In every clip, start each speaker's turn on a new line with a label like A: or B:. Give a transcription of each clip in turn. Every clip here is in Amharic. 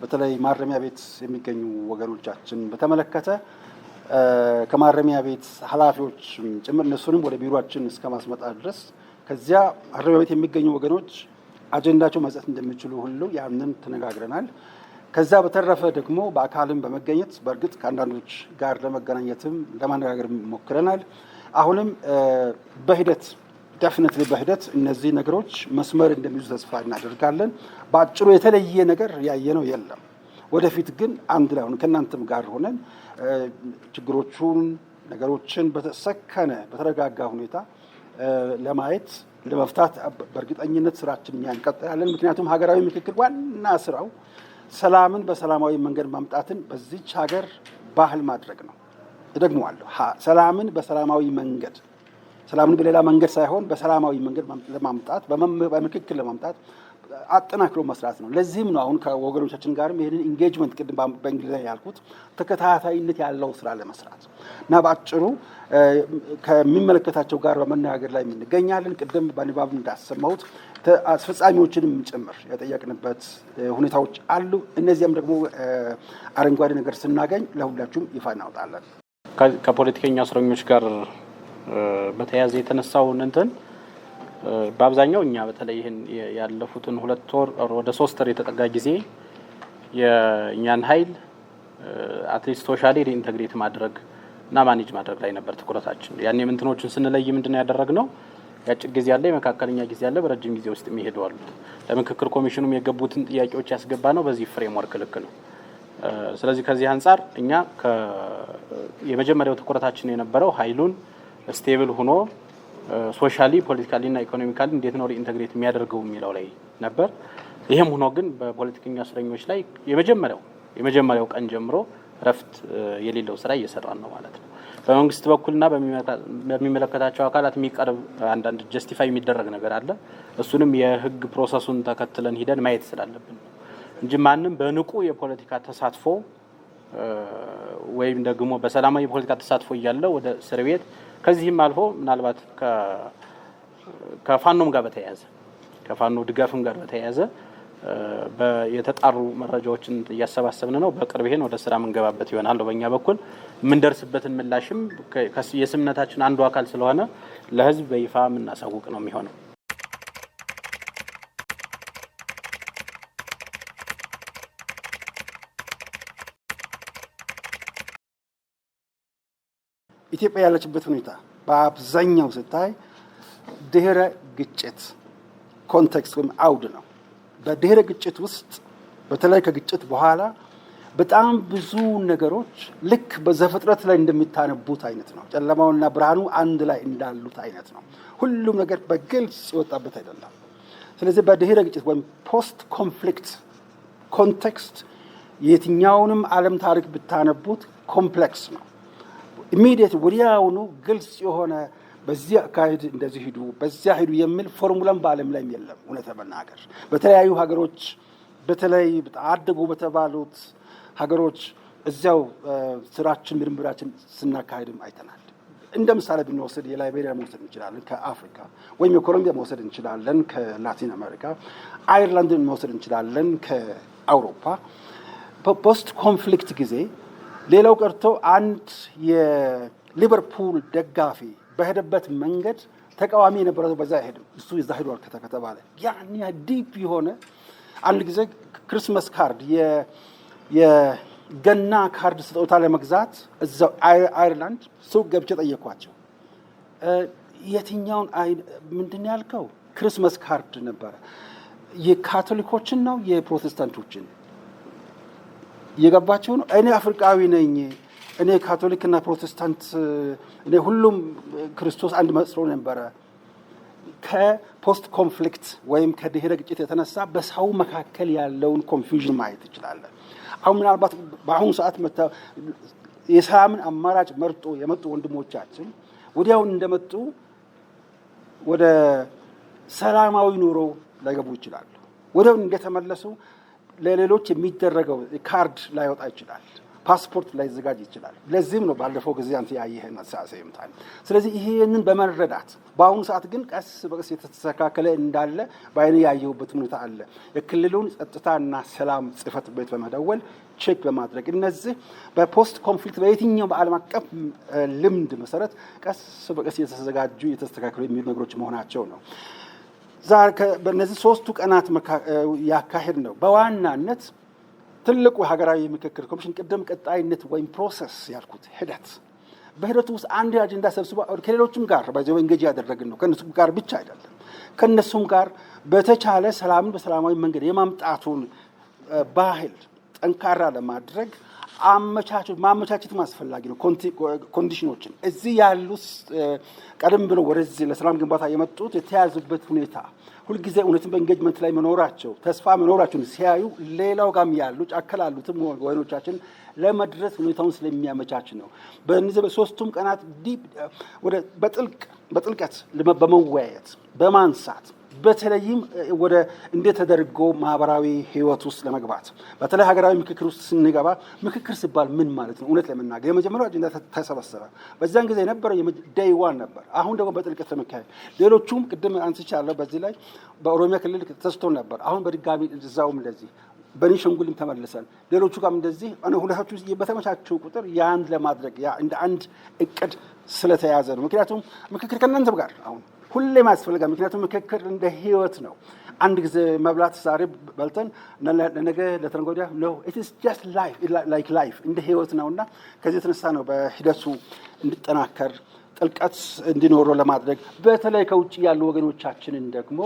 A: በተለይ ማረሚያ ቤት የሚገኙ ወገኖቻችን በተመለከተ ከማረሚያ ቤት ኃላፊዎች ጭምር እነሱንም ወደ ቢሮአችን እስከ ማስመጣት ድረስ ከዚያ ማረሚያ ቤት የሚገኙ ወገኖች አጀንዳቸው መስጠት እንደሚችሉ ሁሉ ያንን ተነጋግረናል። ከዛ በተረፈ ደግሞ በአካልም በመገኘት በእርግጥ ከአንዳንዶች ጋር ለመገናኘትም ለማነጋገር ሞክረናል። አሁንም በሂደት ዴፊኒትሊ በሂደት እነዚህ ነገሮች መስመር እንደሚይዙ ተስፋ እናደርጋለን። በአጭሩ የተለየ ነገር ያየነው የለም። ወደፊት ግን አንድ ላይ ሆነን ከእናንተም ጋር ሆነን ችግሮቹን ነገሮችን በተሰከነ በተረጋጋ ሁኔታ ለማየት ለመፍታት በእርግጠኝነት ስራችንን እንቀጥላለን። ምክንያቱም ሀገራዊ ምክክር ዋና ስራው ሰላምን በሰላማዊ መንገድ ማምጣትን በዚች ሀገር ባህል ማድረግ ነው። እደግመዋለሁ፣ ሰላምን በሰላማዊ መንገድ፣ ሰላምን በሌላ መንገድ ሳይሆን በሰላማዊ መንገድ ለማምጣት በምክክር ለማምጣት አጠናክሮ መስራት ነው። ለዚህም ነው አሁን ከወገኖቻችን ጋርም ይህንን ኢንጌጅመንት ቅድም በእንግሊዝኛ ያልኩት ተከታታይነት ያለው ስራ ለመስራት እና በአጭሩ ከሚመለከታቸው ጋር በመነጋገር ላይ እንገኛለን። ቅድም በንባብ እንዳሰማሁት አስፈጻሚዎችንም ጭምር የጠየቅንበት ሁኔታዎች አሉ። እነዚያም ደግሞ አረንጓዴ ነገር ስናገኝ ለሁላችሁም ይፋ እናወጣለን።
B: ከፖለቲከኛ እስረኞች ጋር በተያያዘ የተነሳውን እንትን በአብዛኛው እኛ በተለይ ይሄን ያለፉትን 2 ወር ወደ 3 ወር የተጠጋ ጊዜ የእኛን ኃይል አትሊስት ሶሻሊ ሪኢንተግሬት ማድረግ እና ማኔጅ ማድረግ ላይ ነበር ትኩረታችን። ያኔ ምንትኖችን ስንለይ ምንድነው ያደረግነው? ያጭር ጊዜ ያለ የመካከለኛ ጊዜ ያለ በረጅም ጊዜ ውስጥ የሚሄዱ አሉ። ለምክክር ኮሚሽኑም የገቡትን ጥያቄዎች ያስገባ ነው በዚህ ፍሬምወርክ ልክ ነው። ስለዚህ ከዚህ አንፃር እኛ የመጀመሪያው ትኩረታችን የነበረው ኃይሉን ስቴብል ሆኖ ሶሻሊ ፖለቲካሊ እና ኢኮኖሚካሊ እንዴት ነው ሪኢንተግሬት የሚያደርገው የሚለው ላይ ነበር። ይሄም ሆኖ ግን በፖለቲከኛ እስረኞች ላይ የመጀመሪያው ቀን ጀምሮ ረፍት የሌለው ስራ እየሰራን ነው ማለት ነው። በመንግስት በኩልና በሚመለከታቸው አካላት የሚቀርብ አንዳንድ ጀስቲፋይ የሚደረግ ነገር አለ። እሱንም የህግ ፕሮሰሱን ተከትለን ሂደን ማየት ስላለብን እንጂ ማንም በንቁ የፖለቲካ ተሳትፎ ወይም ደግሞ በሰላማዊ የፖለቲካ ተሳትፎ እያለ ወደ እስር ቤት ከዚህም አልፎ ምናልባት ከፋኖም ጋር በተያያዘ ከፋኖ ድጋፍም ጋር በተያያዘ የተጣሩ መረጃዎችን እያሰባሰብን ነው። በቅርብ ይሄን ወደ ስራ መንገባበት ይሆናል። በእኛ በኩል የምንደርስበትን ምላሽም የስምነታችን አንዱ አካል ስለሆነ ለህዝብ በይፋ የምናሳውቅ ነው የሚሆነው።
A: ኢትዮጵያ ያለችበት ሁኔታ በአብዛኛው ስታይ ድህረ ግጭት ኮንቴክስት ወይም አውድ ነው። በድህረ ግጭት ውስጥ በተለይ ከግጭት በኋላ በጣም ብዙ ነገሮች ልክ በዘፍጥረት ላይ እንደሚታነቡት አይነት ነው። ጨለማውና ብርሃኑ አንድ ላይ እንዳሉት አይነት ነው። ሁሉም ነገር በግልጽ የወጣበት አይደለም። ስለዚህ በድህረ ግጭት ወይም ፖስት ኮንፍሊክት ኮንቴክስት የትኛውንም ዓለም ታሪክ ብታነቡት ኮምፕሌክስ ነው። ኢሚዲየት ወዲያውኑ ግልጽ የሆነ በዚህ አካሄድ እንደዚህ ሂዱ በዚያ ሂዱ የሚል ፎርሙላም በዓለም ላይ የለም። እውነት ለመናገር በተለያዩ ሀገሮች በተለይ አደጉ በተባሉት ሀገሮች እዚያው ስራችን ምርምራችን ስናካሄድም አይተናል። እንደ ምሳሌ ብንወስድ የላይቤሪያ መውሰድ እንችላለን ከአፍሪካ፣ ወይም የኮሎምቢያ መውሰድ እንችላለን ከላቲን አሜሪካ፣ አይርላንድን መውሰድ እንችላለን ከአውሮፓ። ፖስት ኮንፍሊክት ጊዜ ሌላው ቀርቶ አንድ የሊቨርፑል ደጋፊ በሄደበት መንገድ ተቃዋሚ የነበረው በዛ አይሄድም፣ እሱ እዛ ሄዷል ከተባለ ያን ዲፕ የሆነ አንድ ጊዜ ክሪስማስ ካርድ የገና ካርድ ስጦታ ለመግዛት እዛው አይርላንድ ሱቅ ገብቼ ጠየኳቸው። የትኛውን ምንድን ያልከው? ክሪስማስ ካርድ ነበረ። የካቶሊኮችን ነው የፕሮቴስታንቶችን? እየገባቸው ነው። እኔ አፍሪካዊ ነኝ፣ እኔ ካቶሊክና ፕሮቴስታንት እኔ ሁሉም ክርስቶስ አንድ መስሎ ነበረ። ከፖስት ኮንፍሊክት ወይም ከድህረ ግጭት የተነሳ በሰው መካከል ያለውን ኮንፊውዥን ማየት እንችላለን። አሁን ምናልባት በአሁኑ ሰዓት የሰላምን አማራጭ መርጦ የመጡ ወንድሞቻችን ወዲያውን እንደመጡ ወደ ሰላማዊ ኑሮ ላይገቡ ይችላሉ። ወዲያውን እንደተመለሱ ለሌሎች የሚደረገው ካርድ ላይወጣ ይችላል። ፓስፖርት ላይ ዘጋጅ ይችላል። ለዚህም ነው ባለፈው ጊዜ አንተ ያየህ መሳሰይምታል። ስለዚህ ይሄንን በመረዳት በአሁኑ ሰዓት ግን ቀስ በቀስ የተስተካከለ እንዳለ ባይኔ ያየሁበት ሁኔታ አለ። የክልሉን ጸጥታና ሰላም ጽሕፈት ቤት በመደወል ቼክ በማድረግ እነዚህ በፖስት ኮንፍሊክት በየትኛው በዓለም አቀፍ ልምድ መሰረት ቀስ በቀስ የተዘጋጁ የተስተካከሉ የሚሉ ነገሮች መሆናቸው ነው። ዛሬ በእነዚህ 3 ቀናት ያካሄድ ነው በዋናነት ትልቁ ሀገራዊ ምክክር ኮሚሽን ቅድም ቀጣይነት ወይም ፕሮሰስ ያልኩት ሂደት በሂደቱ ውስጥ አንድ አጀንዳ ሰብስቦ ከሌሎችም ጋር ባይዘው እንገጅ ያደረግን ነው። ከነሱም ጋር ብቻ አይደለም፣ ከነሱም ጋር በተቻለ ሰላምን በሰላማዊ መንገድ የማምጣቱን ባህል ጠንካራ ለማድረግ ማመቻቸት አስፈላጊ ነው። ኮንዲሽኖችን እዚህ ያሉት ቀደም ብሎ ወደዚህ ለሰላም ግንባታ የመጡት የተያዙበት ሁኔታ ሁልጊዜ እውነትን በኢንጌጅመንት ላይ መኖራቸው ተስፋ መኖራቸውን ሲያዩ ሌላው ጋም ያሉ ጫከላሉትም ወገኖቻችን ለመድረስ ሁኔታውን ስለሚያመቻች ነው። በእነዚህ በ3ቱም ቀናት ወደ በጥልቀት በመወያየት በማንሳት በተለይም ወደ እንዴት ተደርጎ ማህበራዊ ህይወት ውስጥ ለመግባት በተለይ ሀገራዊ ምክክር ውስጥ ስንገባ ምክክር ሲባል ምን ማለት ነው? እውነት ለመናገር የመጀመሪያው አጀንዳ ተሰበሰበ። በዛን ጊዜ የነበረው ዴይ 1 ነበር። አሁን ደግሞ በጥልቀት ለመካሄድ ሌሎቹም ቅድም አንስቻለሁ። በዚህ ላይ በኦሮሚያ ክልል ተስቶ ነበር። አሁን በድጋሚ እዛውም እንደዚህ በቤኒሻንጉልም ተመልሰን ሌሎቹ ጋርም እንደዚህ ሁለታችሁ በተመቻቸው ቁጥር ያንድ ለማድረግ እንደ አንድ እቅድ ስለተያዘ ነው። ምክንያቱም ምክክር ከእናንተም ጋር አሁን ሁሌም ያስፈልጋል። ምክንያቱም ምክክር እንደ ህይወት ነው። አንድ ጊዜ መብላት ዛሬ በልተን ለነገ ለተነገ ወዲያ ነው። ኢት ኢዝ ጀስት ላይፍ እንደ ህይወት ነውና ከዚህ የተነሳ ነው በሂደቱ እንዲጠናከር ጥልቀት እንዲኖረው ለማድረግ በተለይ ከውጭ ያሉ ወገኖቻችንን ደግሞ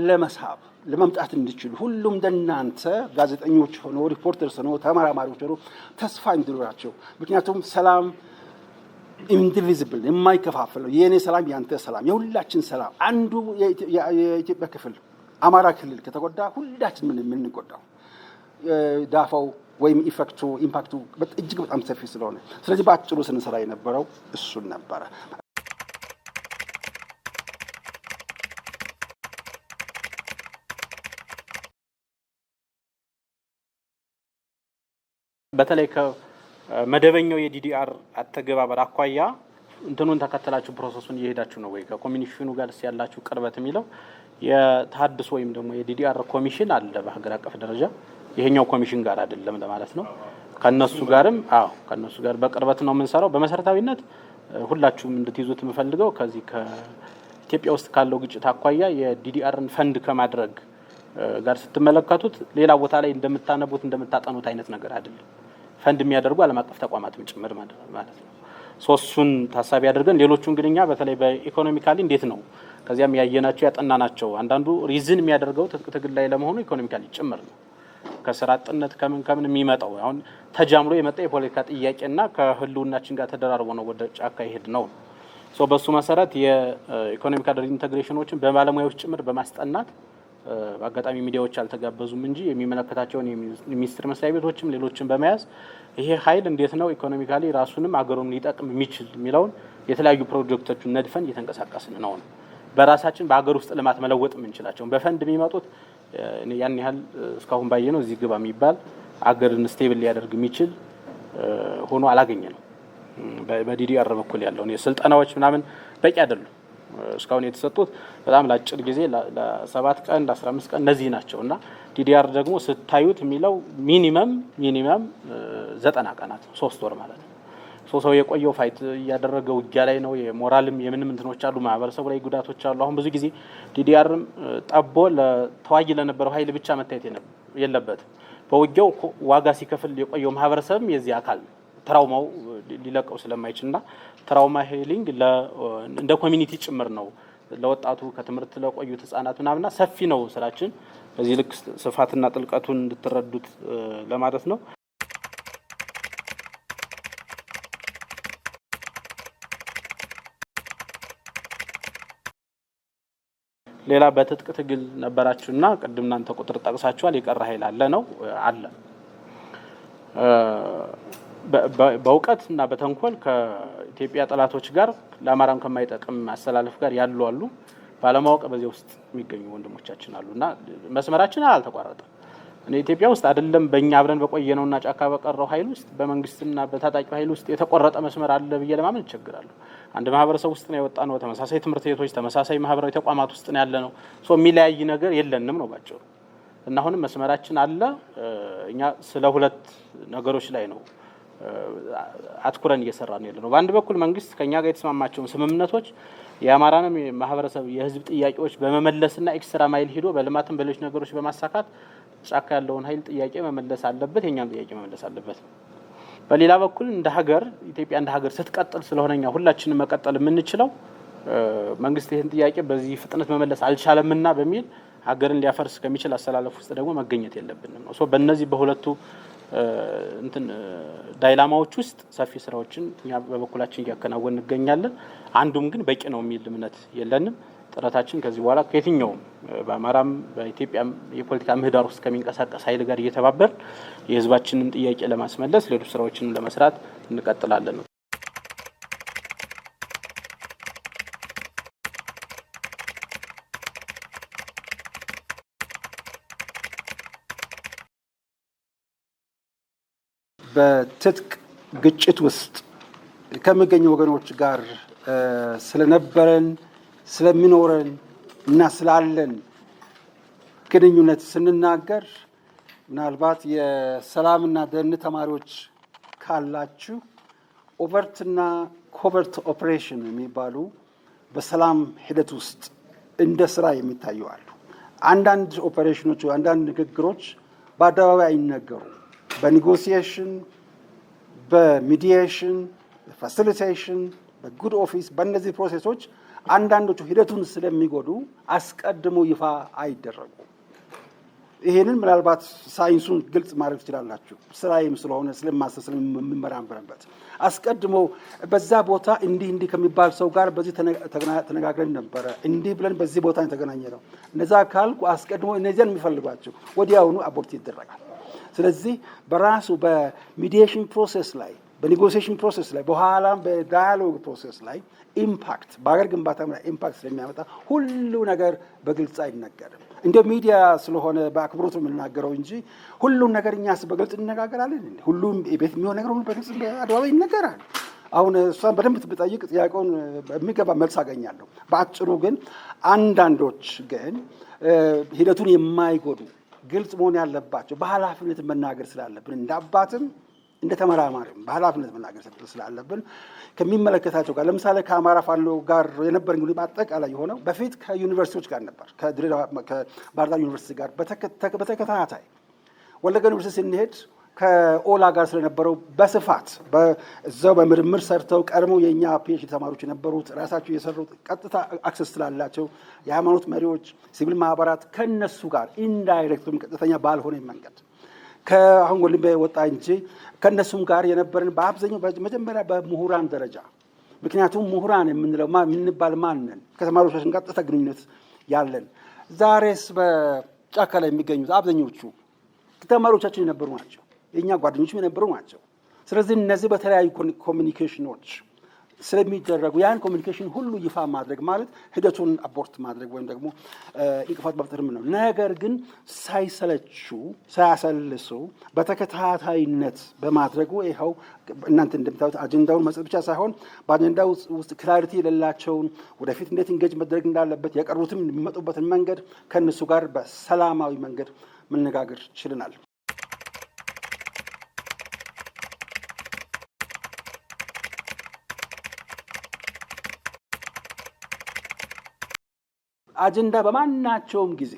A: ለመሳብ ለመምጣት እንዲችሉ ሁሉም እንደናንተ ጋዜጠኞች ሆኖ ሪፖርተርስ ሆኖ ተመራማሪዎች ሆኖ ተስፋ እንዲኖራቸው ምክንያቱም ሰላም ኢንዲቪዚብል የማይከፋፈል ነው። የኔ ሰላም ያንተ ሰላም የሁላችን ሰላም። አንዱ የኢትዮጵያ ክፍል አማራ ክልል ከተጎዳ ሁላችን ምን የምንጎዳው ዳፋው ወይም ኢምፓክቱ እጅግ በጣም ሰፊ ስለሆነ ስለዚህ በአጭሩ ስንሰራ የነበረው እሱን ነበረ።
B: በተለይ ከመደበኛው የዲዲአር አተገባበር አኳያ እንትኑን ተከተላችሁ ፕሮሰሱን እየሄዳችሁ ነው ወይ? ከኮሚኒሽኑ ጋር ያላችሁ ቅርበት የሚለው የታድስ ወይም ደግሞ የዲዲአር ኮሚሽን አለ በሀገር አቀፍ ደረጃ ይሄኛው ኮሚሽን ጋር አይደለም ለማለት ነው። ከነሱ ጋርም ከነሱ ጋር በቅርበት ነው የምንሰራው። በመሰረታዊነት ሁላችሁም እንድትይዙት የምፈልገው ከዚህ ከኢትዮጵያ ውስጥ ካለው ግጭት አኳያ የዲዲአርን ፈንድ ከማድረግ ጋር ስትመለከቱት ሌላ ቦታ ላይ እንደምታነቡት እንደምታጠኑት አይነት ነገር አይደለም። ፈንድ የሚያደርጉ ዓለም አቀፍ ተቋማትም ጭምር ማለት ነው። ሶስቱን ታሳቢ አድርገን ሌሎቹን ግን እኛ በተለይ በኢኮኖሚካሊ እንዴት ነው ከዚያም ያየናቸው ያጠናናቸው አንዳንዱ ሪዝን የሚያደርገው ትግል ላይ ለመሆኑ ኢኮኖሚካሊ ጭምር ነው። ከስራ አጥነት ከምን የሚመጣው አሁን ተጃምሎ የመጣ የፖለቲካ ጥያቄና ከህልውናችን ጋር ተደራርቦ ነው ወደ ጫካ ይሄድ ነው። በሱ መሰረት የኢኮኖሚካል ኢንተግሬሽኖችን በባለሙያዎች ጭምር በማስጠናት በአጋጣሚ ሚዲያዎች አልተጋበዙም እንጂ የሚመለከታቸውን የሚኒስትር መስሪያ ቤቶችም ሌሎችን በመያዝ ይሄ ኃይል እንዴት ነው ኢኮኖሚካሊ ራሱንም አገሩን ሊጠቅም የሚችል የሚለውን የተለያዩ ፕሮጀክቶችን ነድፈን እየተንቀሳቀስን ነው። በራሳችን በአገር ውስጥ ልማት መለወጥ የምንችላቸው በፈንድ የሚመጡት ያን ያህል እስካሁን ባየነው እዚህ ግባ የሚባል አገርን ስቴብል ሊያደርግ የሚችል ሆኖ አላገኘ ነው። በዲዲአር በኩል ያለው የስልጠናዎች ምናምን በቂ አይደሉም። እስካሁን የተሰጡት በጣም ለአጭር ጊዜ ለ7 ቀን ለ15 ቀን እነዚህ ናቸው እና ዲዲአር ደግሞ ስታዩት የሚለው ሚኒመም 90 ቀናት 3 ወር ማለት ነው። ሰው የቆየው ፋይት እያደረገ ውጊያ ላይ ነው። የሞራልም የምንም እንትኖች አሉ፣ ማህበረሰቡ ላይ ጉዳቶች አሉ። አሁን ብዙ ጊዜ ዲዲአርም ጠቦ ለተዋጊ ለነበረው ኃይል ብቻ መታየት የለበትም። በውጊያው ዋጋ ሲከፍል የቆየው ማህበረሰብም የዚህ አካል ትራውማው ሊለቀው ስለማይችልና ትራውማ ሂሊንግ እንደ ኮሚኒቲ ጭምር ነው። ለወጣቱ ከትምህርት ለቆዩት ህጻናት ምናምንና ሰፊ ነው ስራችን። በዚህ ልክ ስፋትና ጥልቀቱን እንድትረዱት ለማለት ነው። ሌላ በትጥቅ ትግል ነበራችሁና ቅድም እናንተ ቁጥር ጠቅሳችኋል። የቀረ ኃይል አለ ነው አለ በእውቀት እና በተንኮል ከኢትዮጵያ ጠላቶች ጋር ለአማራም ከማይጠቅም አስተላለፍ ጋር ያሉ አሉ። ባለማወቅ በዚህ ውስጥ የሚገኙ ወንድሞቻችን አሉና መስመራችን አልተቋረጠም። ኢትዮጵያ ውስጥ አይደለም በእኛ አብረን በቆየነውና ጫካ በቀረው ኃይል ውስጥ በመንግስትና በታጣቂው ኃይል ውስጥ የተቆረጠ መስመር አለ ብዬ ለማመን ይቸግራል። አንድ ማህበረሰብ ውስጥ ነው የወጣነው፣ ተመሳሳይ ትምህርት ቤቶች፣ ተመሳሳይ ማህበራዊ ተቋማት ውስጥ ነው ያለነው። የሚለያይ ነገር የለንም ነው ባጭሩ። እና አሁንም መስመራችን አለ። እኛ ስለ ሁለት ነገሮች ላይ ነው አትኩረን እየሰራን ያለነው። በአንድ በኩል መንግስት ከኛ ጋር የተስማማቸውን ስምምነቶች የአማራንም ማህበረሰብ የህዝብ ጥያቄዎች በመመለስና ኤክስትራ ማይል ሄዶ በልማትም በሌሎች ነገሮች በማሳካት ጫካ ያለውን ኃይል ጥያቄ መመለስ አለበት፣ የኛም ጥያቄ መመለስ አለበት። በሌላ በኩል እንደ ሀገር ኢትዮጵያ እንደ ሀገር ስትቀጥል ስለሆነኛ ሁላችንም መቀጠል የምንችለው መንግስት ይህን ጥያቄ በዚህ ፍጥነት መመለስ አልቻለምና በሚል ሀገርን ሊያፈርስ ከሚችል አሰላለፍ ውስጥ ደግሞ መገኘት የለብንም ነው። በእነዚህ በሁለቱ ዳይላማዎች ውስጥ ሰፊ ስራዎችን እኛ በበኩላችን እያከናወን እንገኛለን። አንዱም ግን በቂ ነው የሚል እምነት የለንም። ጥረታችን ከዚህ በኋላ ከየትኛውም በአማራም በኢትዮጵያም የፖለቲካ ምህዳር ውስጥ ከሚንቀሳቀስ ኃይል ጋር እየተባበር የህዝባችንን ጥያቄ ለማስመለስ ሌሎች ስራዎችን ለመስራት እንቀጥላለን ነው።
A: በትጥቅ ግጭት ውስጥ ከሚገኙ ወገኖች ጋር ስለነበረን ስለሚኖረን እና ስላለን ግንኙነት ስንናገር ምናልባት የሰላምና ደህንነት ተማሪዎች ካላችሁ ኦቨርትና ኮቨርት ኦፕሬሽን የሚባሉ በሰላም ሂደት ውስጥ እንደ ስራ የሚታዩ አሉ። አንዳንድ ኦፕሬሽኖች፣ አንዳንድ ንግግሮች በአደባባይ አይነገሩ። በኔጎሲዬሽን፣ በሚዲዬሽን፣ በፋሲሊቴሽን፣ በጉድ ኦፊስ በእነዚህ ፕሮሴሶች አንዳንዶቹ ሂደቱን ስለሚጎዱ አስቀድሞ ይፋ አይደረጉ። ይሄንን ምናልባት ሳይንሱን ግልጽ ማድረግ ትችላላችሁ። ስራዬም ስለሆነ ስለማሰብ ስለምመራመርበት አስቀድሞ በዛ ቦታ እንዲህ ከሚባል ሰው ጋር በዚህ ተነጋግረን ነበረ፣ እንዲህ ብለን በዚህ ቦታ የተገናኘ ነው። እነዛ ካልኩ አስቀድሞ እነዚያን የሚፈልጓቸው ወዲያውኑ አቦርት ይደረጋል። ስለዚህ በራሱ በሚዲዬሽን ፕሮሰስ ላይ በኔጎሲዬሽን ፕሮሰስ ላይ በኋላም በዳያሎግ ፕሮሰስ ላይ ኢምፓክት በሀገር ግንባታ ላይ ኢምፓክት ስለሚያመጣ ሁሉ ነገር በግልጽ አይነገርም። እንደ ሚዲያ ስለሆነ በአክብሮት የምናገረው እንጂ ሁሉም ነገር እኛስ በግልጽ እንነጋገራለን። ሁሉም ቤት የሚሆን ነገር ሁሉ በግልጽ አደባባይ ይነገራል። አሁን እሷን በደንብ ብጠይቅ ጥያቄውን በሚገባ መልስ አገኛለሁ። በአጭሩ ግን አንዳንዶች ግን ሂደቱን የማይጎዱ ግልጽ መሆን ያለባቸው በኃላፊነት መናገር ስላለብን እንደ አባትም እንደ ተመራማሪም በኃላፊነት መናገር ስላለብን ከሚመለከታቸው ጋር ለምሳሌ ከአማራ ፋኖ ጋር የነበረን ግንኙነት አጠቃላይ የሆነው በፊት ከዩኒቨርሲቲዎች ጋር ነበር። ከባህር ዳር ዩኒቨርሲቲ ጋር በተከታታይ ወለጋ ዩኒቨርሲቲ ስንሄድ ከኦላ ጋር ስለነበረው በስፋት እዛው በምርምር ሰርተው ቀድመው የእኛ ፒኤችዲ ተማሪዎች የነበሩት ራሳቸው የሰሩት ቀጥታ አክሰስ ስላላቸው የሃይማኖት መሪዎች፣ ሲቪል ማህበራት ከነሱ ጋር ኢንዳይሬክት ወይም ቀጥተኛ ባልሆነ መንገድ ከአሁን ወልም ወጣ እንጂ ከነሱም ጋር የነበረን በአብዛኛው መጀመሪያ በምሁራን ደረጃ። ምክንያቱም ምሁራን የምንባል ማንን ከተማሪዎቻችን ጋር ቀጥታ ግንኙነት ያለን ዛሬስ በጫካ ላይ የሚገኙት አብዛኞቹ ተማሪዎቻችን የነበሩ ናቸው፣ የእኛ ጓደኞችም የነበሩ ናቸው። ስለዚህ እነዚህ በተለያዩ ኮሚኒኬሽኖች ስለሚደረጉ ያን ኮሚኒኬሽን ሁሉ ይፋ ማድረግ ማለት ሂደቱን አቦርት ማድረግ ወይም ደግሞ እንቅፋት መፍጠርም ነው። ነገር ግን ሳይሰለቹ ሳያሰልሱ በተከታታይነት በማድረጉ ይኸው እናንተ እንደምታዩት አጀንዳውን መስጠት ብቻ ሳይሆን በአጀንዳው ውስጥ ክላሪቲ የሌላቸውን ወደፊት እንዴት እንጌጅ መደረግ እንዳለበት የቀሩትም የሚመጡበትን መንገድ ከእነሱ ጋር በሰላማዊ መንገድ መነጋገር ችለናል። አጀንዳ በማናቸውም ጊዜ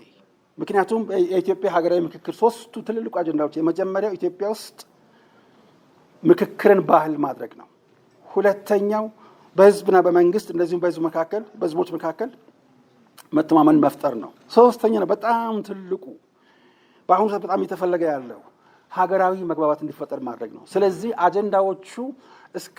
A: ምክንያቱም የኢትዮጵያ ሀገራዊ ምክክር ሶስቱ ትልልቅ አጀንዳዎች የመጀመሪያው ኢትዮጵያ ውስጥ ምክክርን ባህል ማድረግ ነው። ሁለተኛው በህዝብና በመንግስት እንደዚሁም በህዝቦች መካከል መተማመን መፍጠር ነው። ሶስተኛው በጣም ትልቁ በአሁኑ ሰዓት በጣም እየተፈለገ ያለው ሀገራዊ መግባባት እንዲፈጠር ማድረግ ነው። ስለዚህ አጀንዳዎቹ እስከ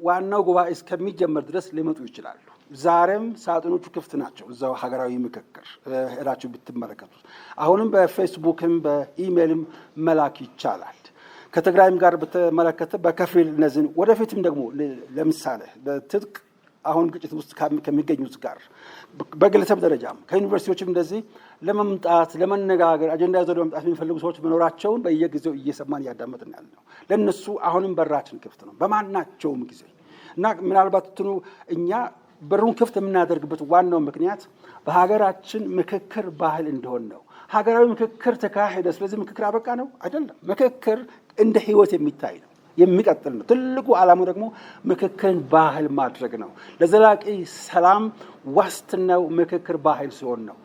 A: ዋናው ጉባኤ እስከሚጀመር ድረስ ሊመጡ ይችላሉ። ዛሬም ሳጥኖቹ ክፍት ናቸው። እዛው ሀገራዊ ምክክር ሄዳችሁ ብትመለከቱት አሁንም በፌስቡክም በኢሜይልም መላክ ይቻላል። ከትግራይም ጋር በተመለከተ በከፊል እነዚህን ወደፊትም ደግሞ ለምሳሌ በትጥቅ አሁን ግጭት ውስጥ ከሚገኙት ጋር በግለሰብ ደረጃም ከዩኒቨርሲቲዎችም እንደዚህ ለመምጣት ለመነጋገር አጀንዳ ይዘው ለመምጣት የሚፈልጉ ሰዎች መኖራቸውን በየጊዜው እየሰማን እያዳመጥን ያለ ነው። ለነሱ አሁንም በራችን ክፍት ነው በማናቸውም ጊዜ እና ምናልባት እንትኑ እኛ በሩን ክፍት የምናደርግበት ዋናው ምክንያት በሀገራችን ምክክር ባህል እንደሆነ ነው። ሀገራዊ ምክክር ተካሄደ፣ ስለዚህ ምክክር አበቃ ነው አይደለም። ምክክር እንደ ህይወት የሚታይ ነው፣ የሚቀጥል ነው። ትልቁ ዓላማው ደግሞ ምክክርን ባህል ማድረግ ነው። ለዘላቂ ሰላም ዋስትናው ምክክር ባህል ሲሆን ነው።